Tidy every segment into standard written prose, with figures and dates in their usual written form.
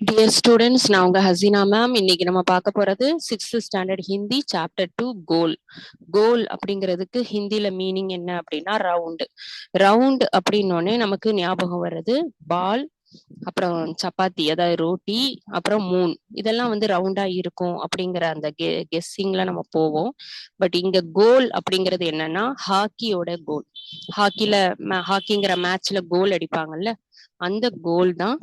Dear students, நான் உங்க Hasina ma'am. இன்னைக்கு நம்ம பார்க்க போறது 6th ஸ்டாண்டர்ட் ஹிந்தி சாப்டர் 2 கோல். கோல் அப்படிங்கிறதுக்கு ஹிந்தில மீனிங் என்ன அப்படின்னா ரவுண்ட். ரவுண்ட் அப்படின்னோடனே நமக்கு ஞாபகம் வர்றது பால், அப்புறம் சப்பாத்தி அதாவது ரோட்டி, அப்புறம் மூன். இதெல்லாம் வந்து ரவுண்டா இருக்கும் அப்படிங்கிற அந்த கெஸ்ஸிங்ல நம்ம போவோம். பட் இங்க கோல் அப்படிங்கிறது என்னன்னா ஹாக்கியோட கோல். ஹாக்கில ஹாக்கிங்கிற மேட்ச்ல கோல் அடிப்பாங்கல்ல, அந்த கோல் தான்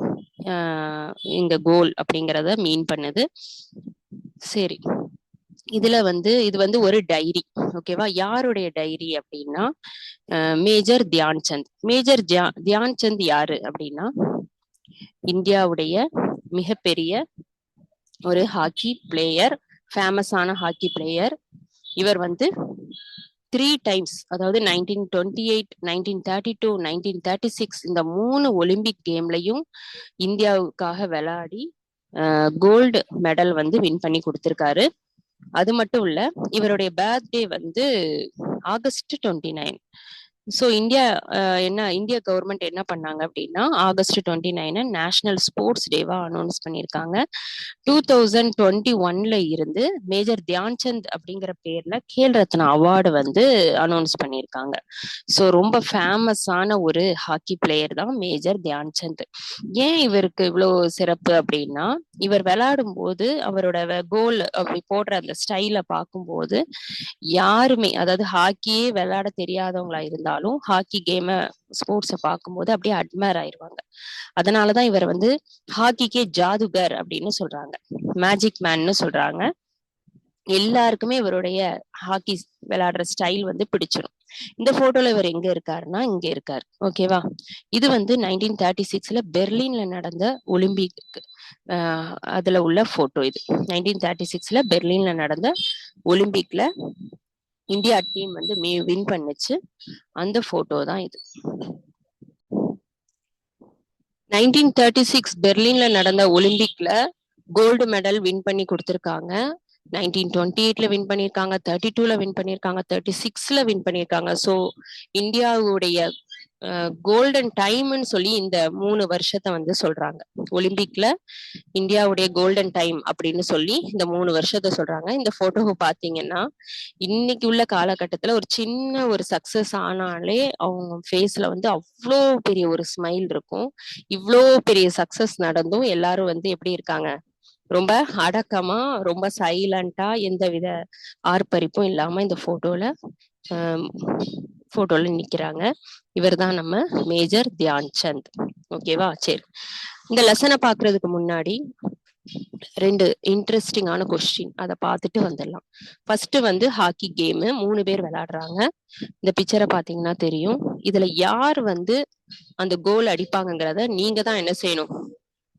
இங்க கோல் அப்படிங்கறத மீன் பண்ணுது. சரி, இதுல வந்து இது வந்து ஒரு டைரி. ஓகேவா? யாருடைய டைரி அப்படின்னா மேஜர் தியான்சந்த். மேஜர் தியான்சந்த் யாரு அப்படின்னா இந்தியாவுடைய மிகப்பெரிய ஒரு ஹாக்கி பிளேயர், ஃபேமஸான ஹாக்கி பிளேயர். இவர் வந்து 3 டைம்ஸ், அதாவது 1928, 1932, 1936 இந்த 3 ஒலிம்பிக் கேம்லையும் இந்தியாவுக்காக விளையாடி கோல்டு மெடல் வந்து வின் பண்ணி கொடுத்திருக்காரு. அது மட்டும் இல்ல, இவருடைய பர்த்டே வந்து ஆகஸ்ட் 29. ஸோ இந்தியா இந்திய கவர்மெண்ட் என்ன பண்ணாங்க அப்படின்னா ஆகஸ்ட் 29 நேஷனல் ஸ்போர்ட்ஸ் டேவா அனௌன்ஸ் பண்ணியிருக்காங்க. 2021 இருந்து மேஜர் தியான்சந்த் அப்படிங்கிற பேர்ல கேல் ரத்னா அவார்டு வந்து அனௌன்ஸ் பண்ணியிருக்காங்க. ஸோ ரொம்ப ஃபேமஸான ஒரு ஹாக்கி பிளேயர் தான் மேஜர் தியான்சந்த். ஏன் இவருக்கு இவ்வளோ சிறப்பு அப்படின்னா, இவர் விளையாடும் போது அவரோட கோல் அப்படி போடுற அந்த ஸ்டைல பார்க்கும்போது யாருமே, அதாவது ஹாக்கியே விளையாட தெரியாதவங்களா இருந்தாலும் ஹாக்கி கேம ஸ்போர்ட்ஸை பார்க்கும்போது அப்படியே அட்மயர் ஆயிடுவாங்க. அதனாலதான் இவர் வந்து ஹாக்கிக்கே ஜாதுகர் அப்படின்னு சொல்றாங்க, மேஜிக் மேன்னு சொல்றாங்க. எல்லாருக்குமே இவருடைய ஹாக்கி விளையாடுற ஸ்டைல் வந்து பிடிச்சிடும். இந்த போட்டோல இவர் எங்க இருக்காருன்னா இங்க இருக்காரு. ஓகேவா? இது வந்து 1936 பெர்லின்ல நடந்த ஒலிம்பிக் அதுல உள்ள போட்டோ. இது 1936 பெர்லின்ல நடந்த ஒலிம்பிக்ல இந்தியா டீம் வந்து வின் பண்ணுச்சு. அந்த போட்டோ தான் இது. 1936 பெர்லின்ல நடந்த ஒலிம்பிக்ல கோல்டு மெடல் வின் பண்ணி கொடுத்திருக்காங்க. 1928 வின் பண்ணியிருக்காங்க, 32 வின் பண்ணியிருக்காங்க, 36 வின் பண்ணியிருக்காங்க. ஸோ இந்தியாவுடைய கோல்டன் டைம்னு சொல்லி இந்த 3 வருஷத்தை வந்து சொல்றாங்க. ஒலிம்பிக்ல இந்தியாவுடைய கோல்டன் டைம் அப்படின்னு சொல்லி இந்த 3 வருஷத்தை சொல்றாங்க. இந்த போட்டோவை பாத்தீங்கன்னா இன்னைக்கு உள்ள காலகட்டத்துல ஒரு சின்ன ஒரு சக்சஸ் ஆனாலே அவங்க ஃபேஸ்ல வந்து அவ்வளோ பெரிய ஒரு ஸ்மைல் இருக்கும். இவ்வளோ பெரிய சக்சஸ் நடந்தும் எல்லாரும் வந்து எப்படி இருக்காங்க, ரொம்ப அடக்கமா, ரொம்ப சைலண்டா, எந்தவித ஆர்ப்பரிப்பும் இல்லாம இந்த போட்டோல நிக்கிறாங்க. இவர் தான் நம்ம மேஜர் தியான்சந்த். ஓகேவா? சரி, இந்த லெசனை பாக்குறதுக்கு முன்னாடி 2 இன்ட்ரெஸ்டிங்கான கொஸ்டின் அதை பார்த்துட்டு வந்துடலாம். ஃபர்ஸ்ட் வந்து ஹாக்கி கேமு 3 பேர் விளையாடுறாங்க. இந்த பிக்சரை பாத்தீங்கன்னா தெரியும். இதுல யார் வந்து அந்த கோல் அடிப்பாங்கிறத நீங்க தான் என்ன செய்யணும்,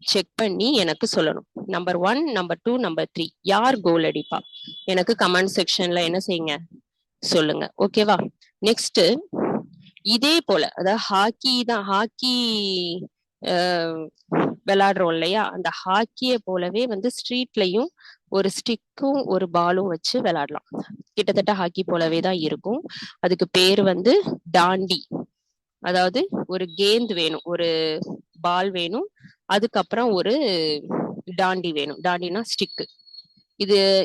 செக் பண்ணி எனக்கு சொல்லணும். நம்பர் 1, நம்பர் 2, நம்பர் 3 யார் கோல் அடிப்பா எனக்கு கமெண்ட் செக்ஷன்ல என்ன செய்யுங்க, சொல்லுங்க. ஓகேவா? நெக்ஸ்ட் இதே போல, அதாவது ஹாக்கி விளையாடுறோம் இல்லையா, அந்த ஹாக்கியை போலவே வந்து ஸ்ட்ரீட்லயும் ஒரு ஸ்டிக்கும் ஒரு பாலும் வச்சு விளையாடலாம். கிட்டத்தட்ட ஹாக்கி போலவே தான் இருக்கும். அதுக்கு பேர் வந்து டாண்டி. அதாவது ஒரு கேந்து வேணும், ஒரு பால் வேணும், அதுக்கப்புறம் ஒரு டாண்டி வேணும். டாண்டினா ஸ்டிக்கு.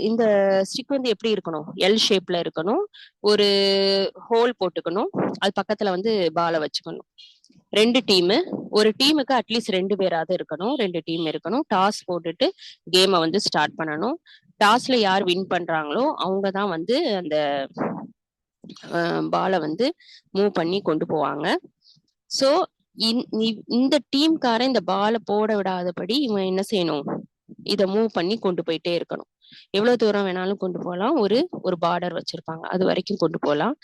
இந்த ஸ்டிக் வந்து எப்படி இருக்கணும், எல் ஷேப்ல இருக்கணும். ஒரு ஹோல் போட்டுக்கணும், அது பக்கத்துல வந்து பாலை வச்சுக்கணும். 2 டீமு, ஒரு டீமுக்கு அட்லீஸ்ட் 2 பேராவது இருக்கணும். 2 டீம் இருக்கணும். டாஸ் போட்டுட்டு கேமை வந்து ஸ்டார்ட் பண்ணணும். டாஸ்ல யார் வின் பண்றாங்களோ அவங்க தான் வந்து அந்த பாலை வந்து மூவ் பண்ணி கொண்டு போவாங்க. சோ இந்த டீம்காரன் இந்த பாலை போட விடாதபடி இவன் என்ன செய்யணும், இதை மூவ் பண்ணி கொண்டு போயிட்டே இருக்கணும். எவ்வளவு தூரம் வேணாலும் கொண்டு போகலாம். ஒரு பார்டர் வச்சிருப்பாங்க, அது வரைக்கும் கொண்டு போகலாம்.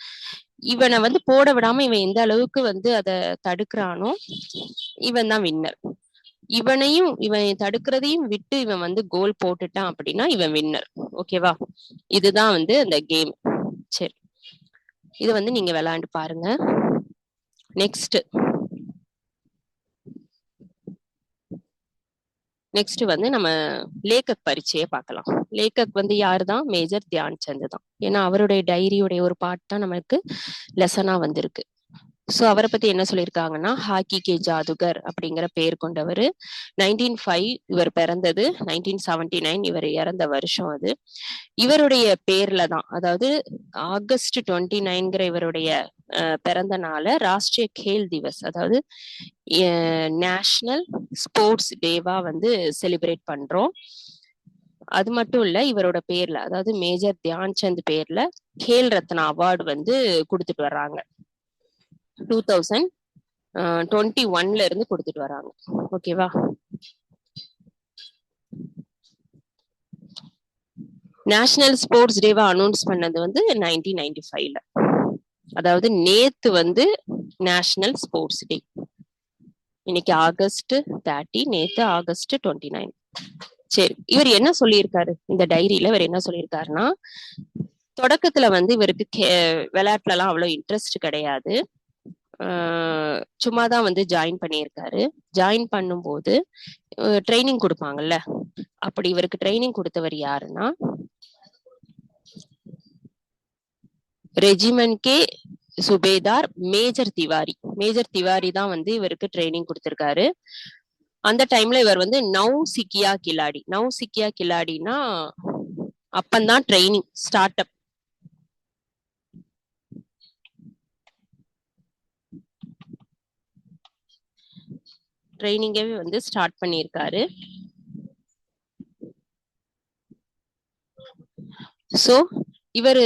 இவனை வந்து போட விடாம இவன் எந்த அளவுக்கு வந்து அதை தடுக்கிறானோ இவன் தான் வின்னர். இவன் தடுக்கிறதையும் விட்டு இவன் வந்து கோல் போட்டுட்டான் அப்படின்னா இவன் வின்னர். ஓகேவா? இதுதான் வந்து அந்த கேம். சரி, இது வந்து நீங்க விளையாண்டு பாருங்க. நெக்ஸ்ட் வந்து நம்ம லேக்கக் பரீட்சையை பார்க்கலாம். லேக்கக் வந்து யாரு தான், மேஜர் தியான்சந்த் தான். ஏன்னா அவருடைய டைரியுடைய ஒரு பார்ட் தான் நமக்கு லெசனா வந்திருக்கு. சோ அவரை பத்தி என்ன சொல்லியிருக்காங்கன்னா ஹாக்கி கே ஜாதுகர் அப்படிங்கிற பேர் கொண்டவர். 1905 இவர் பிறந்தது, 1979 இவர் இறந்த வருஷம் அது. இவருடைய பேர்ல தான், அதாவது ஆகஸ்ட் 29ங்கிற இவருடைய பிறந்த நாள ராஷ்டிரிய கேல் திவஸ், அதாவது நேஷனல் ஸ்போர்ட்ஸ் டேவா வந்து செலிப்ரேட் பண்றோம். அது மட்டும் இல்ல, இவரோட பேர்ல, அதாவது மேஜர் தியான் சந்த் பேர்ல கேல் ரத்னா அவார்டு வந்து கொடுத்துட்டு வர்றாங்க. 2021ல இருந்து கொடுத்துட்டு வராங்க. ஓகேவா? நேஷனல் ஸ்போர்ட்ஸ் டேவா அனௌன்ஸ் பண்ணது வந்து 1995ல. அதாவது நேத்து வந்து நேஷனல் ஸ்போர்ட்ஸ் டே. இன்னைக்கு ஆகஸ்ட் 30, நேத்து ஆகஸ்ட் 29. சரி, இவர் என்ன சொல்லியிருக்காரு இந்த டைரியில? இவர் என்ன சொல்லியிருக்காருன்னா, தொடக்கத்துல வந்து இவருக்கு விளையாட்டுல எல்லாம் அவ்வளவு இன்ட்ரெஸ்ட் கிடையாது. சும்மாதான் வந்து ஜாயின் பண்ணியிருக்காரு. ஜாயின் பண்ணும்போது ட்ரைனிங் கொடுப்பாங்கல்ல, அப்படி இவருக்கு ட்ரைனிங் கொடுத்தவர் யாருன்னா ரெஜிமெண்ட் கே சுபேதார் மேஜர் திவாரி. மேஜர் திவாரி தான் வந்து இவருக்கு ட்ரைனிங் கொடுத்திருக்காரு. அந்த டைம்ல இவர் வந்து நவ் சிக்கியா கில்லாடினா அப்பந்தான் ட்ரைனிங் ஸ்டார்ட் அப். ட்ரைனிங்கே வந்து ஸ்டார்ட் பண்ணியிருக்காரு. சோ இவர்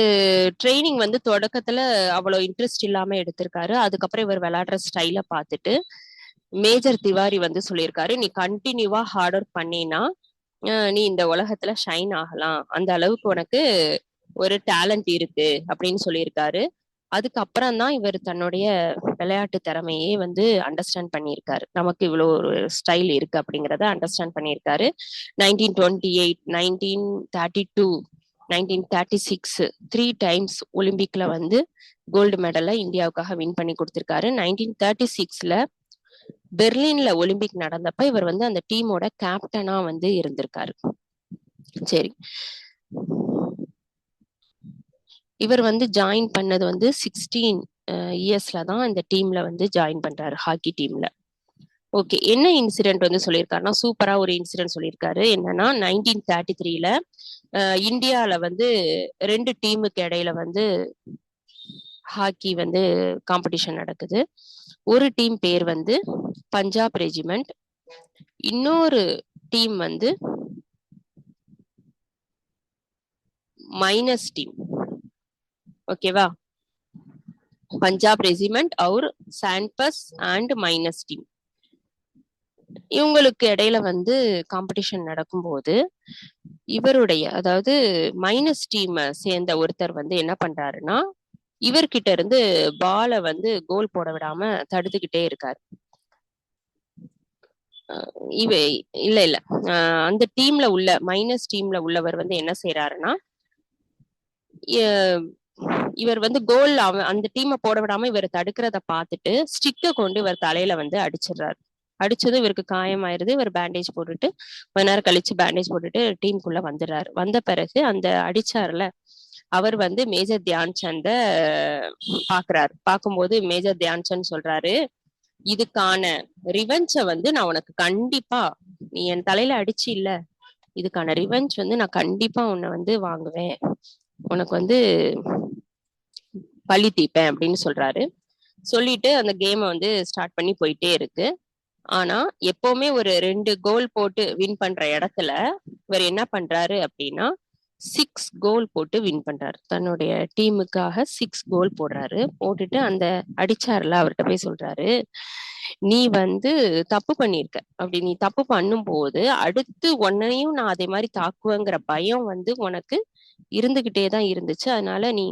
ட்ரைனிங் வந்து தொடக்கத்துல அவ்வளவு இன்ட்ரெஸ்ட் இல்லாம எடுத்திருக்காரு. அதுக்கப்புறம் இவர் விளையாடுற ஸ்டைல பார்த்துட்டு மேஜர் திவாரி வந்து சொல்லியிருக்காரு, நீ கண்டினியூவா ஹார்ட் ஒர்க் பண்ணினா நீ இந்த உலகத்துல ஷைன் ஆகலாம், அந்த அளவுக்கு உனக்கு ஒரு டேலண்ட் இருக்கு அப்படின்னு சொல்லியிருக்காரு. அதுக்கப்புறம் தான் இவர் தன்னுடைய விளையாட்டு திறமையே வந்து அண்டர்ஸ்டாண்ட் பண்ணியிருக்காரு. நமக்கு இவ்வளவு ஒரு ஸ்டைல் இருக்கு அப்படிங்கிறத அண்டர்ஸ்டாண்ட் பண்ணியிருக்காரு. 1928, 1932, 1936 3 டைம்ஸ் ஒலிம்பிக்ல வந்து கோல்டு மெடலை இந்தியாவுக்காக வின் பண்ணி கொடுத்திருக்காரு. 1936ல பெர்லின்ல ஒலிம்பிக் நடந்தப்ப இவர் வந்து அந்த டீமோட கேப்டனா வந்து இருந்திருக்காரு. சரி, இவர் வந்து ஜாயின் பண்ணது வந்து 16 இயர்ஸ்ல தான் இந்த டீம்ல வந்து ஜாயின் பண்றாரு, ஹாக்கி டீம்ல. ஓகே, என்ன இன்சிடென்ட் வந்து சொல்லியிருக்காருன்னா, சூப்பரா ஒரு இன்சிடென்ட் சொல்லியிருக்காரு. என்னன்னா 1933ல இந்தியால வந்து 2 டீமுக்கு இடையில வந்து ஹாக்கி வந்து காம்படிஷன் நடக்குது. ஒரு டீம் பேர் வந்து பஞ்சாப் ரெஜிமெண்ட், இன்னொரு டீம் வந்து மைனஸ் டீம். ஓகேவா? பஞ்சாப் ரெஜிமெண்ட் और சான்பஸ் அண்ட் மைனஸ் டீம், இவங்களுக்கு இடையில வந்து காம்படிஷன் நடக்கும்போது இவருடைய, அதாவது மைனஸ் டீம் சேர்ந்த ஒருத்தர் வந்து என்ன பண்றாருன்னா, இவர்கிட்ட இருந்து பாலை வந்து கோல் போட விடாம தடுத்துக்கிட்டே இருக்காரு. இல்ல இல்ல அந்த டீம்ல உள்ள மைனஸ் டீம்ல உள்ளவர் வந்து என்ன செய்யறாருன்னா, இவர் வந்து கோல் அந்த டீமை போட விடாம இவர் தடுக்கிறத பார்த்துட்டு ஸ்டிக்கை கொண்டு இவர் தலையில வந்து அடிச்சிடுறாரு. அடிச்சதும் இவருக்கு காயமாயிருது. இவர் பேண்டேஜ் போட்டுட்டு கொஞ்ச நேரம் கழிச்சு பேண்டேஜ் போட்டுட்டு டீமுக்குள்ள வந்துடுறாரு. வந்த பிறகு அந்த அடிச்சார்ல அவர் வந்து மேஜர் தியான் சந்த பாக்குறாரு. பார்க்கும்போது மேஜர் தியான் சந்த் சொல்றாரு, இதுக்கான ரிவெஞ்ச வந்து நான் உனக்கு கண்டிப்பா, நீ என் தலையில அடிச்சு இல்ல, இதுக்கான ரிவெஞ்ச் வந்து நான் கண்டிப்பா உன்னை வந்து வாங்குவேன், உனக்கு வந்து பழி தீப்பேன் அப்படின்னு சொல்றாரு. சொல்லிட்டு அந்த கேமை வந்து ஸ்டார்ட் பண்ணி போயிட்டே இருக்கு. ஆனா எப்பவுமே ஒரு 2 கோல் போட்டு வின் பண்ற இடத்துல இவர் என்ன பண்றாரு அப்படின்னா 6 கோல் போட்டு வின் பண்றாரு. தன்னுடைய டீமுக்காக 6 கோல் போடுறாரு. போட்டுட்டு அந்த அடிச்சார்ல அவர்கிட்ட போய் சொல்றாரு, நீ வந்து தப்பு பண்ணிருக்க, அப்படி நீ தப்பு பண்ணும் போது அடுத்து உன்னையும் நான் அதே மாதிரி தாக்குவேங்கிற பயம் வந்து உனக்கு இருந்துகிட்டே தான் இருந்துச்சு. அதனால நீ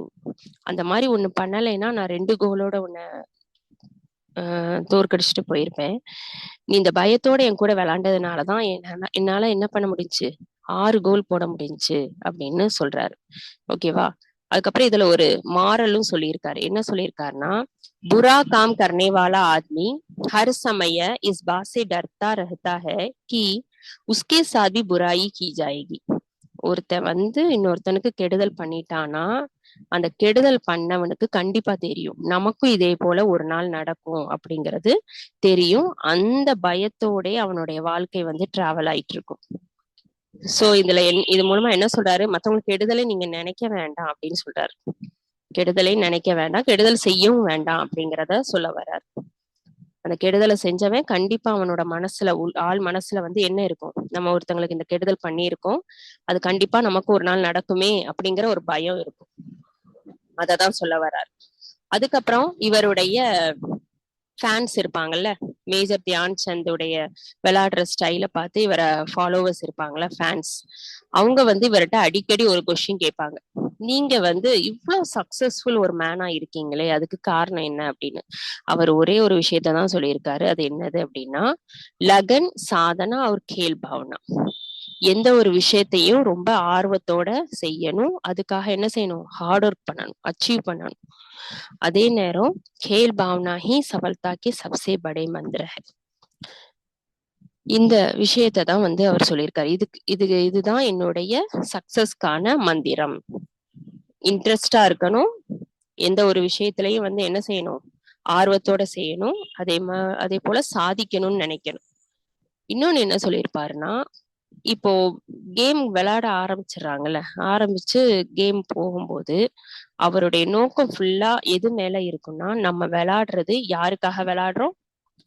அந்த மாதிரி ஒண்ணு பண்ணலைன்னா நான் 2 கோலோட உன்னை தோற்கடிச்சிட்டு போயிருப்பேன். நீ இந்த பயத்தோட என் கூட விளையாண்டதுனாலதான் என்னால என்ன பண்ண முடிஞ்சு 6 கோல் போட முடிஞ்சு அப்படின்னு சொல்றாரு. ஓகேவா? அதுக்கப்புறம் இதுல ஒரு மாரலும் சொல்லியிருக்காரு. என்ன சொல்லியிருக்காருன்னா, बुरा काम करने वाला आदमी हर समय इस बात से डरता रहता है कि उसके साथ भी बुराई की जाएगी. ஒருத்தன் வந்து இன்னொருத்தனுக்கு கெடுதல் பண்ணிட்டானா அந்த கெடுதல் பண்ணவனுக்கு கண்டிப்பா தெரியும் நமக்கும் இதே போல ஒரு நாள் நடக்கும் அப்படிங்கிறது தெரியும். அந்த பயத்தோட அவனுடைய வாழ்க்கை வந்து டிராவல் ஆயிட்டு இருக்கும். சோ இதுல இது மூலமா என்ன சொல்றாரு, மத்தவங்களுக்கு கெடுதலை நீங்க நினைக்க வேண்டாம் அப்படின்னு சொல்றாரு. கெடுதலை நினைக்க வேண்டாம், கெடுதல் செய்யவும் வேண்டாம் அப்படிங்கிறத சொல்ல வர்றாரு. அந்த கெடுதலை செஞ்சவன் கண்டிப்பா அவனோட மனசுல ஆள் மனசுல வந்து என்ன இருக்கும், நம்ம ஒருத்தங்களுக்கு இந்த கெடுதல் பண்ணியிருக்கோம், அது கண்டிப்பா நமக்கு ஒரு நாள் நடக்குமே அப்படிங்கிற ஒரு பயம் இருக்கும். அததான் சொல்ல வர்றாரு. அதுக்கப்புறம் இவருடைய ஃபேன்ஸ் இருப்பாங்கல்ல, மேஜர் தியான் சந்துடைய விளையாடுற ஸ்டைல பார்த்து இவரை ஃபாலோவர்ஸ் இருப்பாங்கல்ல, ஃபேன்ஸ், அவங்க வந்து இவர்கிட்ட அடிக்கடி ஒரு கொஸ்டின் கேட்பாங்க. நீங்க வந்து இவ்வளவு சக்சஸ்ஃபுல் ஒரு மேனா இருக்கீங்களே, அதுக்கு காரணம் என்ன அப்படின்னு. அவர் ஒரே ஒரு விஷயத்தான் சொல்லியிருக்காரு. அது என்னது அப்படின்னா, லகன் சாதனா ஒரு கேல் பாவனா. எந்த ஒரு விஷயத்தையும் ரொம்ப ஆர்வத்தோட செய்யணும், அதுக்காக என்ன செய்யணும், ஹார்ட் ஒர்க் பண்ணணும், அச்சீவ் பண்ணணும். அதே நேரம் खेल भावना ही सफलता के सबसे बड़े मंत्र है. இந்த விஷயத்தை தான் வந்து அவர் சொல்லியிருக்காரு. இதுதான் என்னுடைய சக்சஸ்க்கான மந்திரம். இன்ட்ரெஸ்டா இருக்கணும், எந்த ஒரு விஷயத்திலையும் வந்து என்ன செய்யணும், ஆர்வத்தோட செய்யணும், அதே போல சாதிக்கணும்னு நினைக்கணும். இன்னொன்னு என்ன சொல்லியிருப்பாருன்னா, இப்போ கேம் விளையாட ஆரம்பிச்சிடுறாங்கல்ல, ஆரம்பிச்சு கேம் போகும்போது அவருடைய நோக்கம் ஃபுல்லா எது மேல இருக்குன்னா, நம்ம விளையாடுறது யாருக்காக விளையாடுறோம்,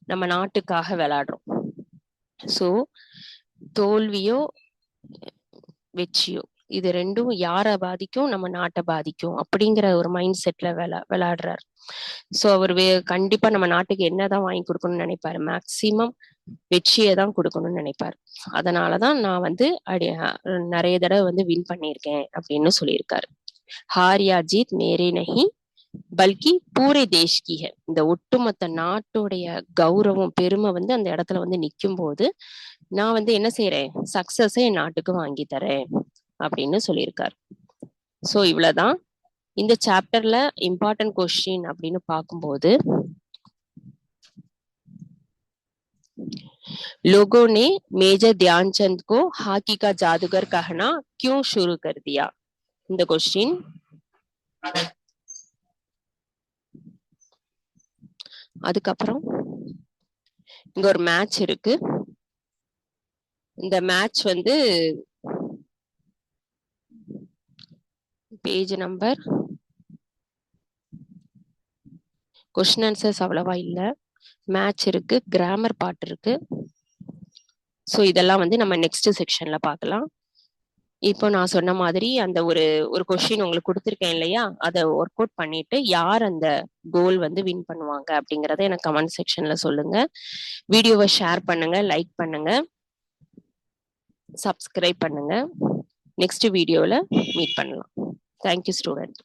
நம்ம நாட்டுக்காக விளையாடுறோம். சோ தோல்வியோ வெற்றியோ இது ரெண்டும் யாரை பாதிக்கும், நம்ம நாட்டை பாதிக்கும் அப்படிங்கிற ஒரு மைண்ட் செட்ல விளையாடுறாரு. சோ அவர் கண்டிப்பா நம்ம நாட்டுக்கு என்னதான் வாங்கி கொடுக்கணும்னு நினைப்பாரு, மேக்சிமம் வெற்றியை தான் கொடுக்கணும்னு நினைப்பாரு. அதனாலதான் நான் வந்து நிறைய தடவை வந்து வின் பண்ணியிருக்கேன் அப்படின்னு சொல்லியிருக்காரு. हार या जीत मेरे नहीं பல்கி பூரே தேஷ்கி ஹை. இந்த ஒட்டுமொத்த நாட்டுடைய கௌரவம் பெருமை வந்து அந்த இடத்துல வந்து நிக்கும் போது நான் வந்து என்ன செய்யறேன், சக்சஸை என் நாட்டுக்கு வாங்கி தரேன் அப்படின்னு சொல்லியிருக்காரு. சோ இவ்வளவுதான் இந்த சாப்டர்ல இம்பார்ட்டன்ட் கொஸ்டின் அப்படின்னு பார்க்கும்போது, लोगों ने मेजर ध्यानचंद को हॉकी का जादूगर कहना क्यों शुरू कर दिया, இந்த கொஸ்டின். அதுக்கப்புறம் இங்க ஒரு மேட்ச் இருக்கு. இந்த மேட்ச் வந்து பேஜ் நம்பர், கொஸ்டின் ஆன்சர்ஸ் அவ்வளவா இல்ல, மேட்ச் இருக்கு, கிராமர் பார்ட் இருக்கு. ஸோ இதெல்லாம் வந்து நம்ம நெக்ஸ்ட் செக்ஷன்ல பார்க்கலாம். இப்போ நான் சொன்ன மாதிரி அந்த ஒரு கொஸ்டின் உங்களுக்கு கொடுத்துருக்கேன் இல்லையா, அதை ஒர்க் அவுட் பண்ணிட்டு யார் அந்த கோல் வந்து வின் பண்ணுவாங்க அப்படிங்கறத எனக்கு கமெண்ட் செக்ஷன்ல சொல்லுங்க. வீடியோவை ஷேர் பண்ணுங்க, லைக் பண்ணுங்க, சப்ஸ்கிரைப் பண்ணுங்க. நெக்ஸ்ட் வீடியோல மீட் பண்ணலாம். Thank you student.